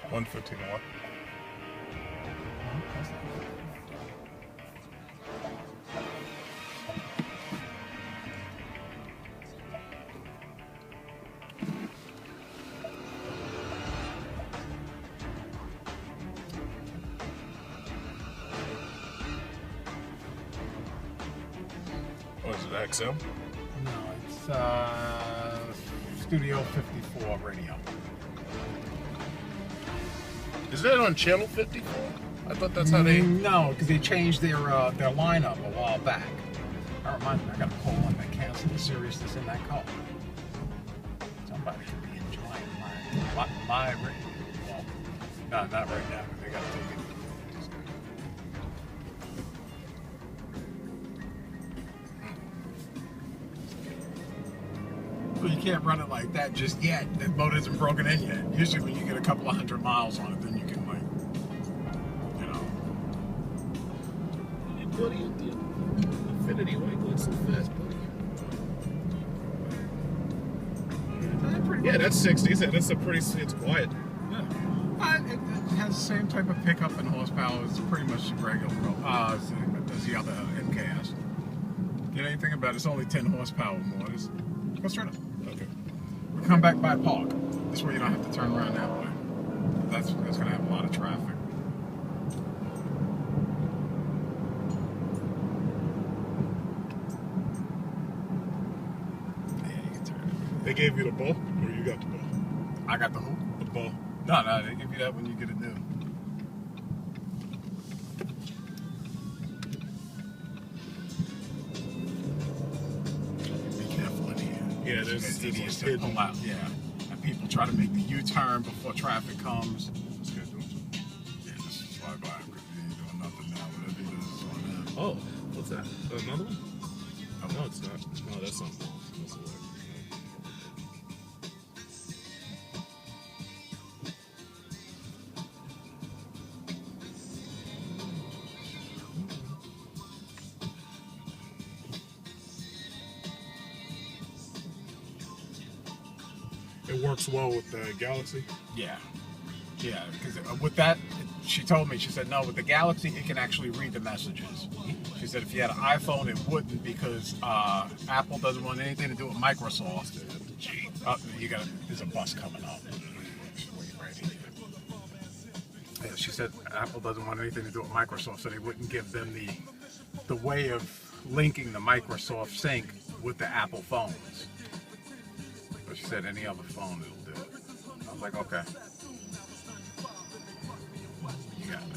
115 what? What is it, XM? No, it's Studio 54 radio. Is that on channel 54? I thought that's how they... No, because they changed their lineup a while back. That reminds me, I got a call on that cancel the series that's in that call. Somebody should be enjoying my radio. Well, no, not right now, because they got to take it. Well, you can't run it like that just yet. The motor isn't broken in yet. Usually when you get a couple of 100 miles on it, then you can, like, you know. Hey, buddy, the Infinity, why you going so fast, buddy? Yeah, that's 60s. That's a pretty, it's quiet. Yeah. It has the same type of pickup and horsepower. It's pretty much regular as the other MKS. You know anything about it? It's only 10 horsepower more. Go straight up. Okay. We'll come back by park. This way you don't have to turn around that way. That's going to have a lot of traffic. Yeah, you can turn it. They gave you the ball, or you got the ball? I got the who? The ball. No, they give you that when you get it new. Be careful in here. Yeah, there's idiots hidden. that pull out. Yeah, and people try to make the U-turn before traffic comes. This guy's doing something. Yeah, just slide by him because he ain't doing nothing now. Whatever he does is on him. Oh, what's that? Another one? Oh, no, it's not. No, that's something. That's a lot. It works well with the Galaxy. Yeah, because with that, she told me, she said, no, with the Galaxy, it can actually read the messages. She said if you had an iPhone, it wouldn't because Apple doesn't want anything to do with Microsoft. Gee, there's a bus coming up. Wait right here. Yeah, she said Apple doesn't want anything to do with Microsoft, so they wouldn't give them the way of linking the Microsoft sync with the Apple phones. But she said any other phone it'll do it. I was like, okay. You got it.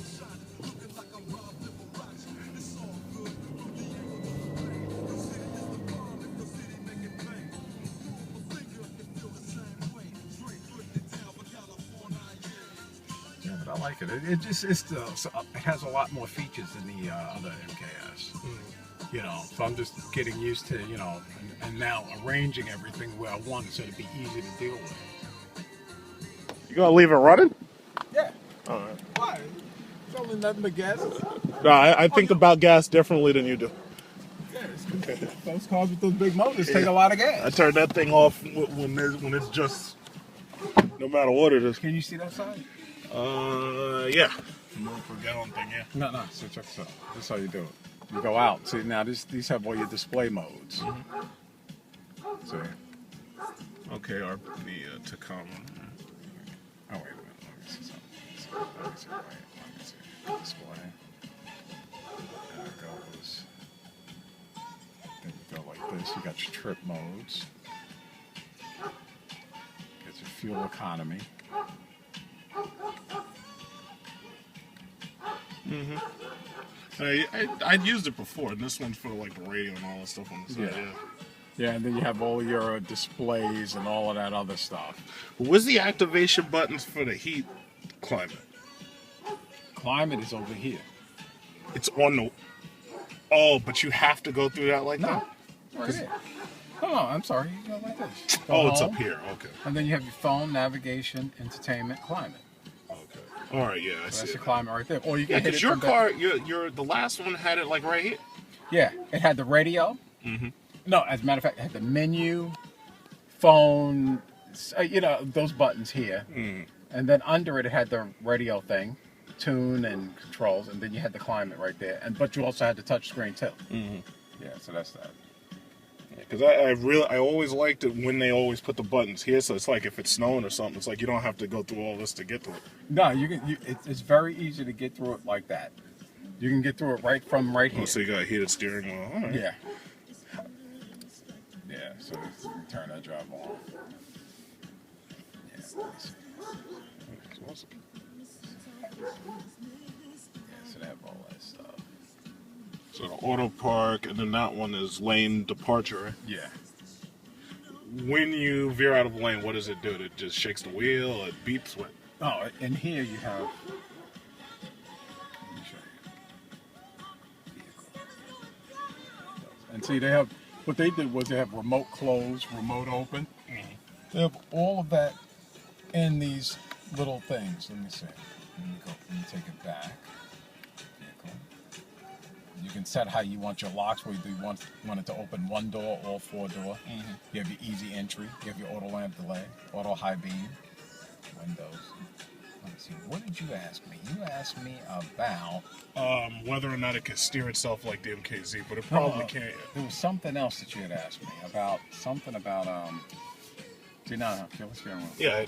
Yeah, but I like it. It has a lot more features than the other MKS. You know, so I'm just getting used to, you know, and now arranging everything where I want it so it'd be easy to deal with. You gonna leave it running? Yeah. All right. Why? It's only nothing but gas. No, I think about gas differently than you do. Yeah, those cars with those big motors take a lot of gas. I turn that thing off when it's just, no matter what it is. Can you see that side? Yeah. Mile per gallon thing, yeah. No. So check this out. This is how you do it. You go out. See, now these have all your display modes. See? Okay, the Tacoma. Oh, wait a minute. Let me see something. Let me see. Let me see. Display. There it goes. Then you go like this. You got your trip modes. Get your fuel economy. I'd used it before, and this one's for like the radio and all that stuff on the side. Yeah. Yeah, and then you have all your displays and all of that other stuff. Where's the activation buttons for the heat climate? Climate is over here. It's on the... Oh, but you have to go through that like that? Right here. Oh, I'm sorry. You go like this. Go Oh, it's home, up here. Okay. And then you have your phone, navigation, entertainment, climate. Okay. All right, yeah, I So see that's it. your climate right there. Or you can Yeah, hit because it your from car, the last one had it like right here. Yeah, it had the radio. No, as a matter of fact, it had the menu, phone, you know, those buttons here. And then under it, it had the radio thing, tune and controls, and then you had the climate right there. But you also had the touch screen too. Mm-hmm. Yeah, so that's that. Because I always liked it when they always put the buttons here, so it's like if it's snowing or something, it's like you don't have to go through all this to get to it. No, it's very easy to get through it like that. You can get through it right here. Oh, so you got a heated steering wheel. All right. Yeah. Yeah, so let's turn that drive on. Yeah, let me see. That's awesome. Yeah, so they have all that stuff. So the auto park, and then that one is lane departure, right? Yeah. When you veer out of a lane, what does it do? It just shakes the wheel, it beeps, what? Oh, and here you have. Let me show you. And see, they have. What they did was they have remote close, remote open. Mm-hmm. They have all of that in these little things. Let me see. Let me take it back. Vehicle. You can set how you want your locks, whether you want it to open one door or 4-door. Mm-hmm. You have your easy entry. You have your auto lamp delay, auto high beam, windows. Let me see. What did you ask me? You asked me about Whether or not it can steer itself like the MKZ, but it probably can't. There was something else that you had asked me about. Something about do you know? Feel the steering wheel.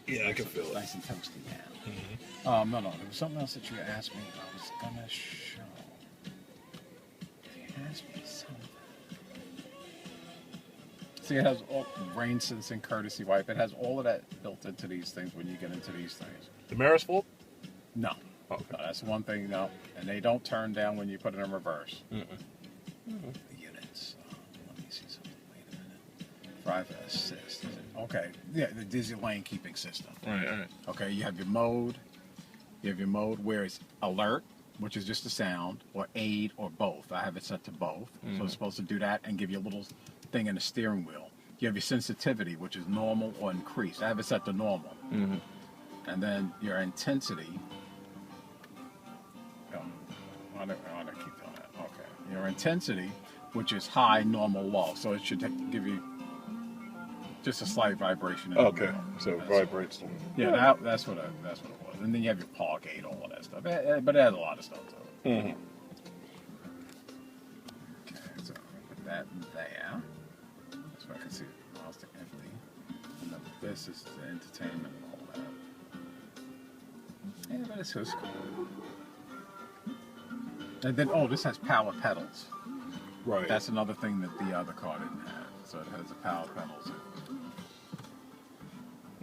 Yeah, I can feel it. Nice and toasty now. Mm-hmm. No, there was something else that you asked me. I was gonna show. You asked me something. See, it has all rain sensing, courtesy wipe. It has all of that built into these things when you get into these things. The mirror's full? No. Okay. No, that's one thing. No, and they don't turn down when you put it in reverse. Mm-mm. The units. Let me see something. Wait a minute. Driver assist. Is it? Okay. Yeah, the dizzy lane keeping system. Right. Okay, you have your mode. You have your mode where it's alert, which is just a sound, or aid, or both. I have it set to both. So it's supposed to do that and give you a little thing in the steering wheel. You have your sensitivity, which is normal or increased. I have it set to normal. Mm-hmm. And then your intensity. I want to keep doing that. Okay. Your intensity, which is high, normal, low. So it should give you just a slight vibration. In Okay, the wheel. so it vibrates. Yeah, that's what it was. And then you have your paw gate, all of that stuff. But it has a lot of stuff to it. Mm-hmm. Okay, so put that there. So I can see the miles to empty. And then this is the entertainment and all that. Yeah, but it's just cool. And then, this has power pedals. Right. That's another thing that the other car didn't have. So it has the power pedals.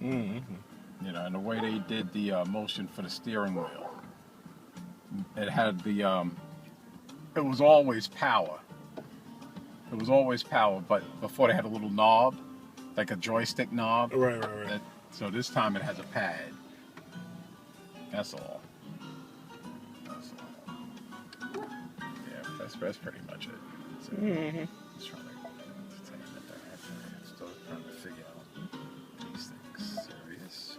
Mm-hmm. You know, and the way they did the motion for the steering wheel, it had the, it was always power. It was always power, but before they had a little knob, like a joystick knob. Right. So this time it has a pad. That's all. Yeah, that's pretty much it. So, just trying to entertainment there. I'm still trying to figure out these things. Serious.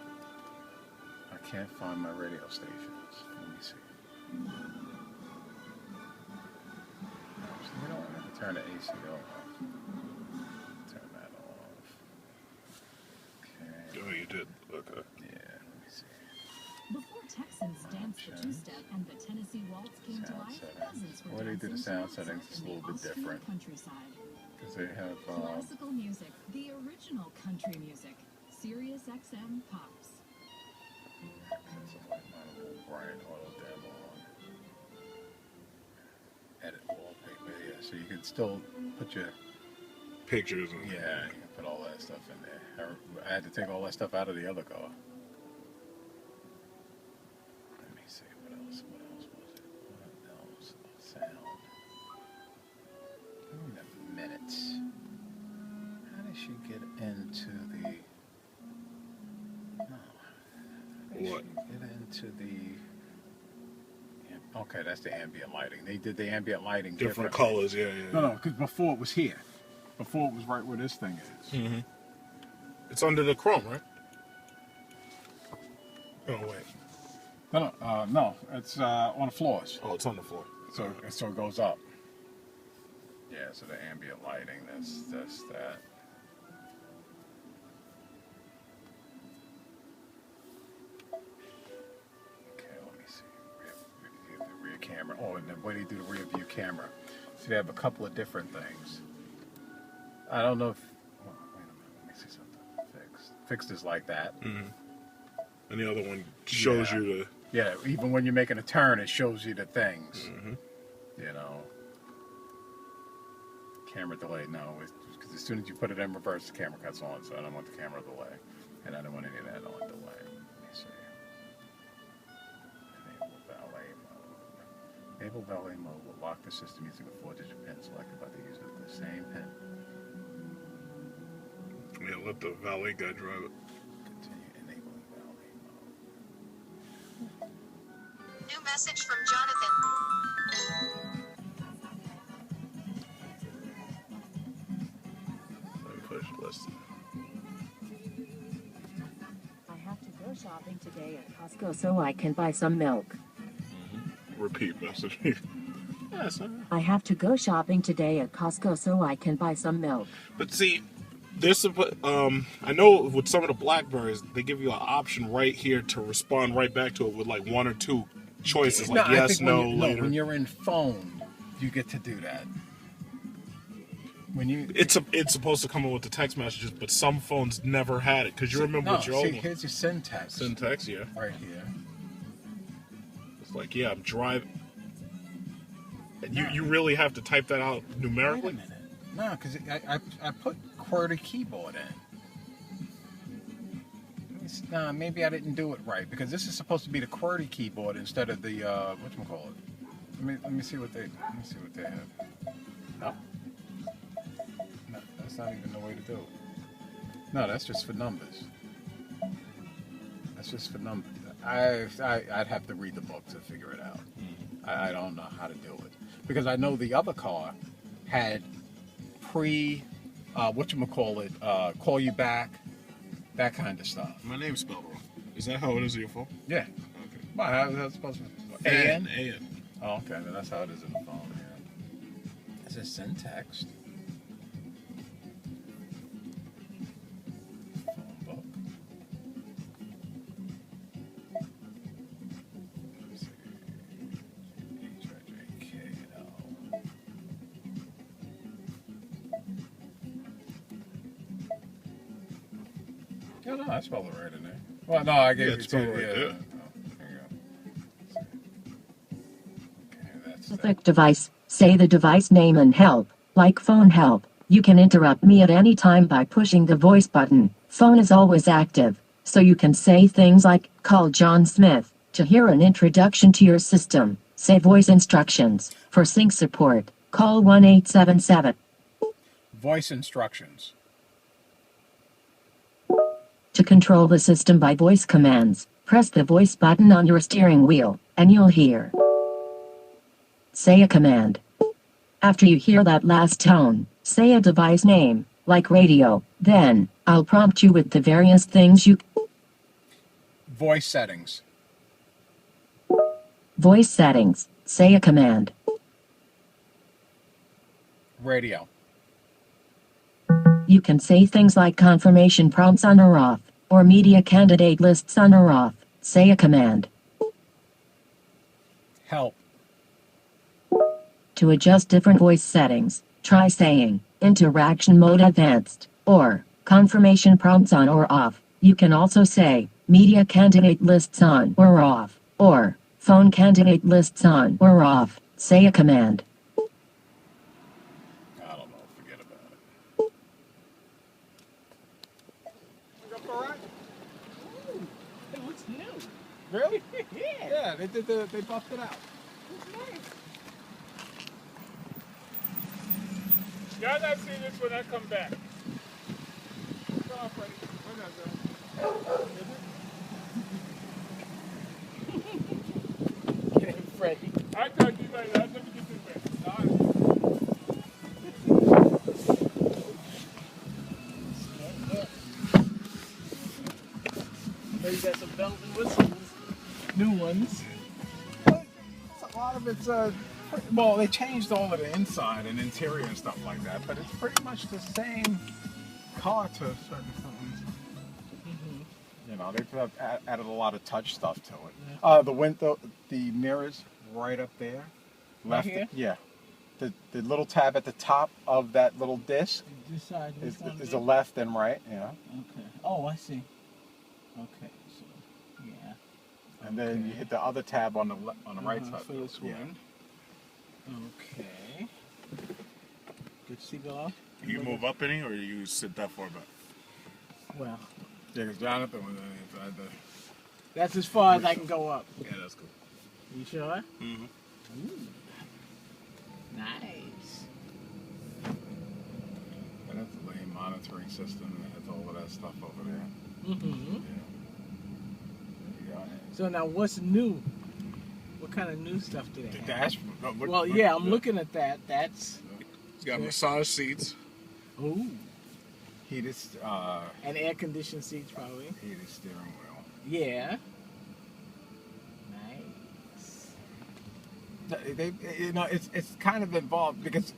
I can't find my radio stations. Let me see. You know what? I'm going to turn the AC off. Turn that off. Okay. Oh, you did. Okay. Yeah, let me see. Before Texans danced the two-step and the Tennessee waltz came to Sound life, settings. peasants were Well, they do the dancing sound to settings in a the little bit Austrian different. countryside. Because they have, Classical music, the original country music. Sirius XM Pops. there's a light monitor, bright auto demo on. Edit wallpaper, yeah. So you can still put your, Pictures. And, yeah, you can put all that stuff in there. I had to take all that stuff out of the other car. Let me see, what else was it? What else? Sound. Give me a minute. How did she get into the... No. How did What? she get into the... Okay, that's the ambient lighting. They did the ambient lighting different differently. colors, yeah. No, because before it was here. Before it was right where this thing is. Mm-hmm. It's under the chrome, right? Oh, wait. No, it's on the floors. Oh, it's on the floor. So it goes up. Yeah, so the ambient lighting, that's that. camera. Oh, and then what do you do the rear view camera? So they have a couple of different things. I don't know if. Oh, wait a minute. Let me see something. Fixed is like that. Mm-hmm. And the other one shows you the. Yeah, even when you're making a turn, it shows you the things. Mm-hmm. You know. Camera delay, no. Because as soon as you put it in reverse, the camera cuts on. So I don't want the camera delay. And I don't want any of that on delay. Let me see. Enable valet mode. Enable valet mode will lock the system using a 4-digit pin selected by the user with the same pin. Yeah, let the valet guy drive it. Continue enabling valet mode. New message from Jonathan. Let me push list. I have to go shopping today at Costco so I can buy some milk. Repeat message. Yes. I have to go shopping today at Costco so I can buy some milk. But see, there's I know with some of the Blackberries, they give you an option right here to respond right back to it with like 1 or 2 choices, like I yes, think no, when you, later. No, when you're in phone, you get to do that. When you, It's supposed to come in with the text messages, but some phones never had it because you remember no, what your old see, one. here's your syntax. Syntax, yeah. Right here. It's like, yeah, I'm driving. And you really have to type that out Wait a numerically. minute. No, because I put QWERTY keyboard in. Nah, maybe I didn't do it right because this is supposed to be the QWERTY keyboard instead of the whatchamacallit. Let me see what they have. No. No, that's not even the way to do it. No, that's just for numbers. That's just for numbers. I'd have to read the book to figure it out. I don't know how to do it because I know the other car had call you back, that kind of stuff. My name's spelled wrong. Is that how it is on your phone? Yeah. Okay. Well, how's that supposed to be? A-N? A-N? A-N. Oh, okay. Then that's how it is in the phone. Yeah. Is it syntax? Phone book. Let me see. H-I-J-K-L. Yeah, no, I spelled it right in there. Well, no, I gave Yeah, you it's spelled two. right Yeah. there. Oh, there you go. Okay, that's that. Select device, say the device name and help, like phone help. You can interrupt me at any time by pushing the voice button. Phone is always active, so you can say things like, call John Smith. To hear an introduction to your system, say voice instructions. For sync support, call 1-877. Voice instructions. To control the system by voice commands, press the voice button on your steering wheel, and you'll hear. Say a command. After you hear that last tone, say a device name, like radio. Then, I'll prompt you with the various things you... Voice settings. Voice settings, say a command. Radio. You can say things like confirmation prompts on or off, or media candidate lists on or off. Say a command. Help. To adjust different voice settings, try saying, interaction mode advanced, or, confirmation prompts on or off. You can also say, media candidate lists on or off, or, phone candidate lists on or off. Say a command. I don't know. Forget about it. Up all right? It looks new. Really? Yeah. Yeah, they buffed it out. It's nice. Y'all not see this when I come back. Come on, Freddie. Where is it? Get him, Freddie. I'll talk to you later. Let me get this back. There you got some bells and whistles. New ones. A lot of it's well, they changed all of the inside and interior and stuff like that, but it's pretty much the same car to certain things. You know, they've added a lot of touch stuff to it. The window, the mirrors, right up there. Right here? Yeah. The little tab at the top of that little disc Decide which one is to a do. left and right, yeah. Okay. Oh, I see. Okay, so yeah. And then you hit the other tab on the right side. For this Yeah. one. Okay. Good seagull. You move up any, or you sit that far back? Well, Yeah, because Jonathan was inside the. that's as far as I can go up. Yeah, that's cool. You sure? Mm-hmm. Ooh. Nice. And that's the lane monitoring system. It has all of that stuff over there. Mm-hmm. Yeah. So now, what's new? What kind of new stuff do they The have? dashboard. Well, yeah, I'm looking at that. That's It's got massage seats. ooh, Heated, and air conditioned seats probably. heated steering wheel. Yeah. Nice. They, it's kind of involved because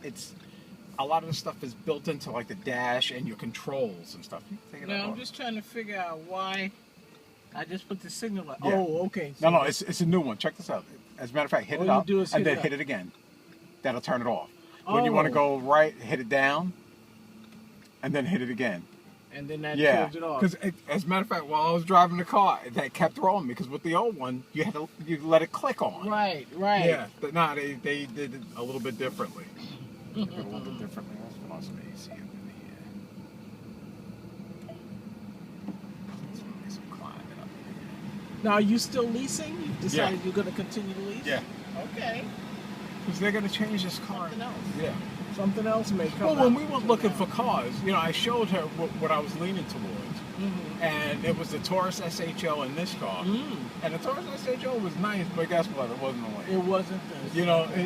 a lot of the stuff is built into like the dash and your controls and stuff. You take it No, out. I'm just trying to figure out why. I just put the signal. Yeah. Oh, okay. So No, it's a new one. Check this out. As a matter of fact, hit All it you up do is and hit then it hit up. it again. That'll turn it off. When you want to Oh. go right, hit it down, and then hit it again. And then that Yeah, turns it off. because as a matter of fact, while I was driving the car, that kept throwing me. Because with the old one, you let it click on. Right, right. Yeah, but no, they did it a little bit differently. A little bit differently. Let's put on some AC up in here. Let's get some climbing up in here. Now, are you still leasing? You've decided you're going to continue to lease? Yeah, Okay. because they're going to change this car. Something else. Yeah. Something else may come Well, when out. we went looking for cars, I showed her what I was leaning towards. Mhm. And it was the Taurus SHO in this car. And the Taurus SHO was nice, but guess what? It wasn't a It Lincoln. wasn't this.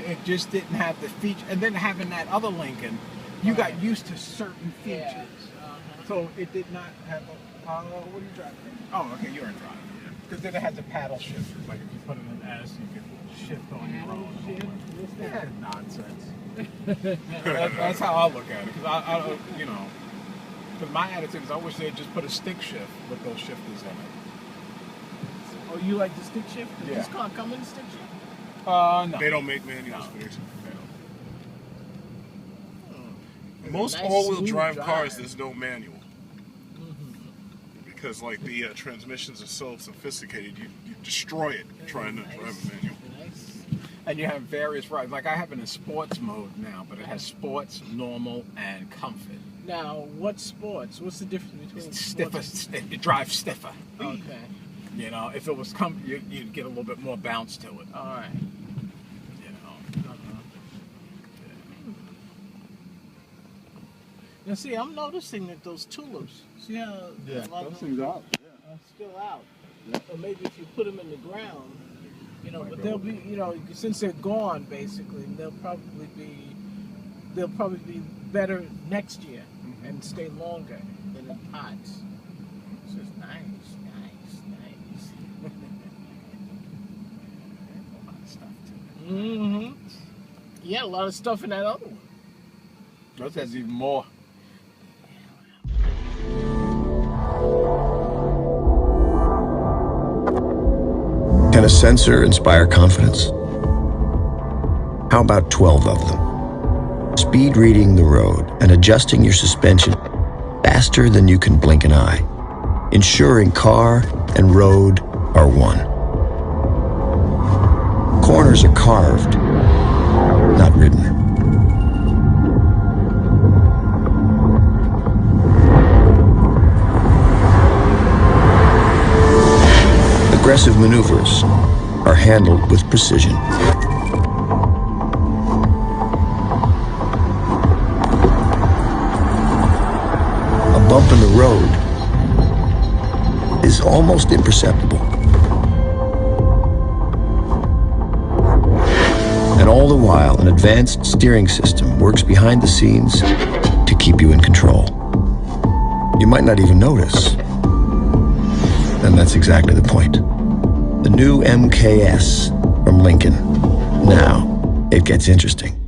It just didn't have the feature. And then having that other Lincoln, you Right. got used to certain features. Yeah. Uh-huh. So it did not have a. What are you driving? Oh, okay, you're in driving. Because then it has a paddle shift. Like if you put it in S, you can shift on your own. Shift? What's that? Yeah, nonsense. That's how I look at it. Because I because my attitude is I wish they'd just put a stick shift with those shifters in it. Oh, you like the stick shift? Does Yeah. this car come in stick shift? No. They don't make manuals for this. It's Most a nice, all-wheel smooth drive drive. cars, there's no manual. Because like the transmissions are so sophisticated, you destroy it trying to drive a manual. Nice. And you have various rides. Like I have it in sports mode now, but it has sports, normal, and comfort. Now, what sports? What's the difference between It's sports stiffer. It drives stiffer. and- Okay. If it was you'd get a little bit more bounce to it. All right. Now, see, I'm noticing that those tulips, see how a lot of them out. are still out. Or maybe if you put them in the ground, but they'll be, since they're gone, basically, they'll probably be better next year and stay longer than in pots. This is nice. A lot of stuff too. Mm-hmm. Yeah, a lot of stuff in that other one. Yours has even more. Can a sensor inspire confidence? How about 12 of them? Speed reading the road and adjusting your suspension faster than you can blink an eye, ensuring car and road are one. Corners are carved, not ridden. Aggressive maneuvers are handled with precision. A bump in the road is almost imperceptible. And all the while, an advanced steering system works behind the scenes to keep you in control. You might not even notice. And that's exactly the point. The new MKS from Lincoln. Now, it gets interesting.